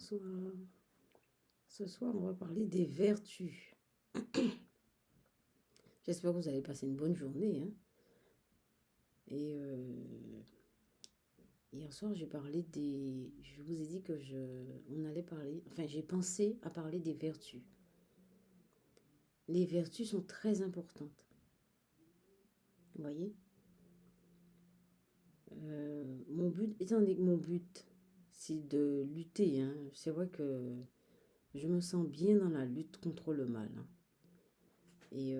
Bonsoir. Ce soir, on va parler des vertus. J'espère que vous avez passé une bonne journée. Hein. Et hier soir, j'ai parlé des... Je vous ai dit que on allait parler... Enfin, j'ai pensé à parler des vertus. Les vertus sont très importantes. Vous voyez, mon but, étant donné que mon but, c'est de lutter. Hein, c'est vrai que je me sens bien dans la lutte contre le mal. Hein. Et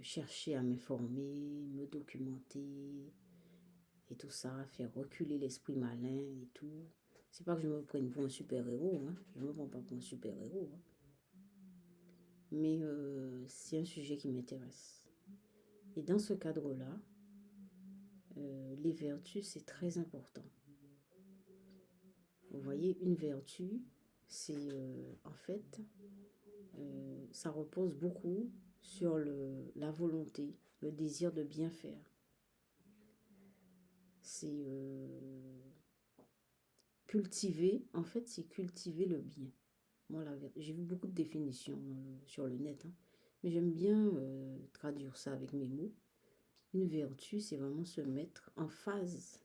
chercher à m'informer, me documenter et tout ça, faire reculer l'esprit malin et tout. C'est pas que je me prenne pour un super-héros, hein. Je me prends pas pour un super-héros. Hein. Mais c'est un sujet qui m'intéresse. Et dans ce cadre-là, les vertus, c'est très important. Vous voyez, une vertu, c'est en fait, ça repose beaucoup sur la volonté, le désir de bien faire. C'est cultiver, en fait, c'est cultiver le bien. Moi, j'ai vu beaucoup de définitions sur le net, hein, mais j'aime bien traduire ça avec mes mots. Une vertu, c'est vraiment se mettre en phase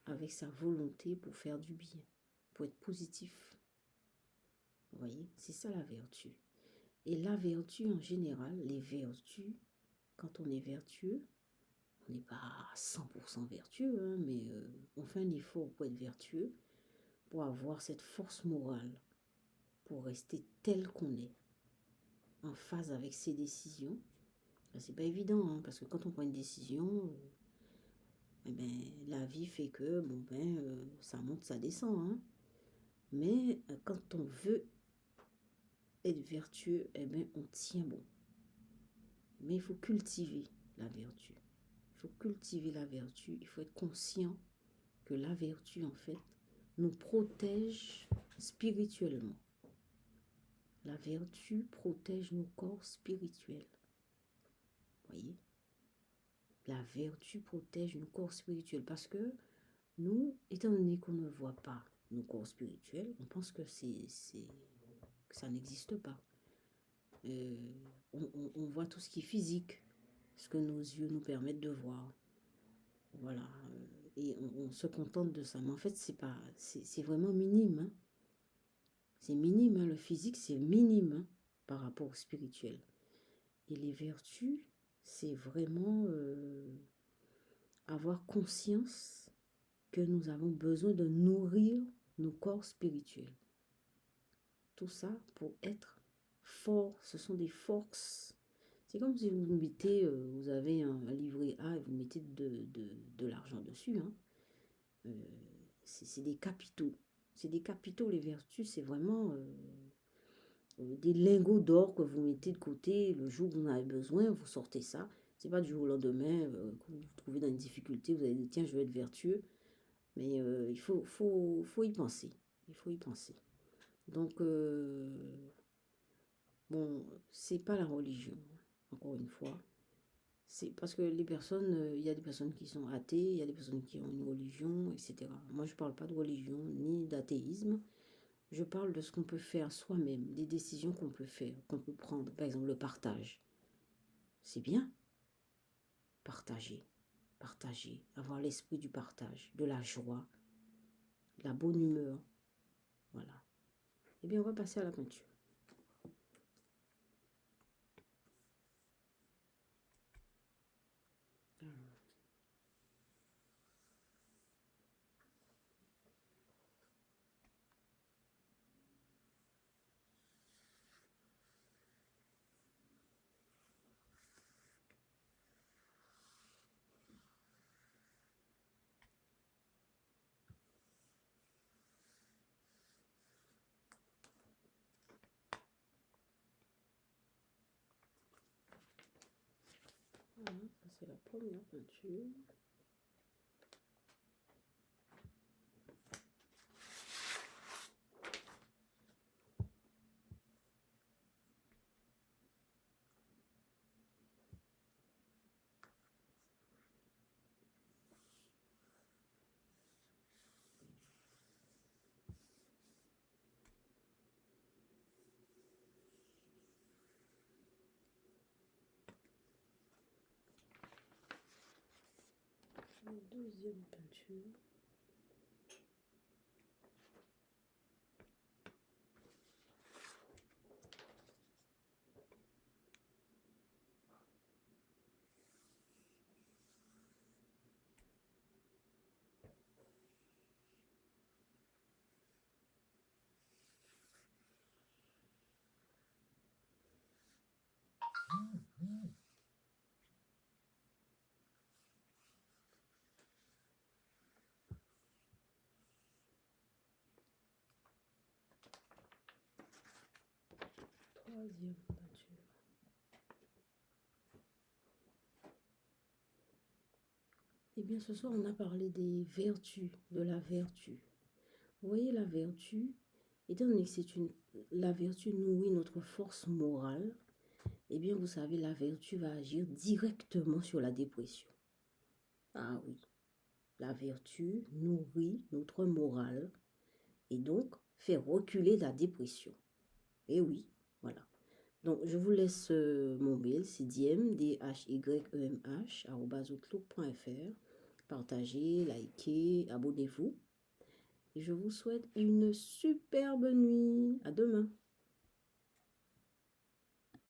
avec sa volonté pour faire du bien, pour être positif. Vous voyez, c'est ça la vertu. Et la vertu en général, les vertus, quand on est vertueux, on n'est pas à 100% vertueux, hein, mais on fait un effort pour être vertueux, pour avoir cette force morale, pour rester tel qu'on est, en phase avec ses décisions. Ben, c'est pas évident, hein, parce que quand on prend une décision, eh ben, la vie fait que bon ben ça monte, ça descend. Hein. Mais quand on veut être vertueux, eh ben, on tient bon. Mais il faut cultiver la vertu. Il faut cultiver la vertu. Il faut être conscient que la vertu, en fait, nous protège spirituellement. La vertu protège nos corps spirituels. Vous voyez? La vertu protège nos corps spirituels parce que nous, étant donné qu'on ne voit pas nos corps spirituels, on pense que que ça n'existe pas. On voit tout ce qui est physique, ce que nos yeux nous permettent de voir. Voilà. Et on se contente de ça. Mais en fait, c'est vraiment minime. Hein. C'est minime. Hein. Le physique, c'est minime hein, par rapport au spirituel. Et les vertus, c'est vraiment avoir conscience que nous avons besoin de nourrir nos corps spirituels. Tout ça pour être fort. Ce sont des forces. C'est comme si vous mettez, vous avez un livret A et vous mettez de l'argent dessus. Hein. C'est des capitaux. C'est des capitaux, les vertus, c'est vraiment des lingots d'or que vous mettez de côté. Le jour où vous en avez besoin, vous sortez ça. C'est pas du jour au lendemain que vous vous trouvez dans une difficulté, vous allez dire tiens, je vais être vertueux. Mais il faut y penser. Il faut y penser. Donc, bon, c'est pas la religion, encore une fois. C'est parce que les personnes, il y a des personnes qui sont athées, il y a des personnes qui ont une religion, etc. Moi, je parle pas de religion ni d'athéisme. Je parle de ce qu'on peut faire soi-même, des décisions qu'on peut faire, qu'on peut prendre. Par exemple, le partage. C'est bien. Partager. Partager. Avoir l'esprit du partage, de la joie, de la bonne humeur. Voilà. Eh bien, on va passer à la peinture. Voilà, ça c'est la première peinture. Deuxième peinture. Troisième peinture. Eh bien, ce soir, on a parlé des vertus, de la vertu. Vous voyez, la vertu, étant donné que la vertu nourrit notre force morale, eh bien, vous savez, la vertu va agir directement sur la dépression. Ah oui, la vertu nourrit notre morale et donc fait reculer la dépression. Et oui, voilà. Donc, je vous laisse mon mail, c'est dhyemh@outlook.fr. Partagez, likez, abonnez-vous. Et je vous souhaite une superbe nuit. À demain.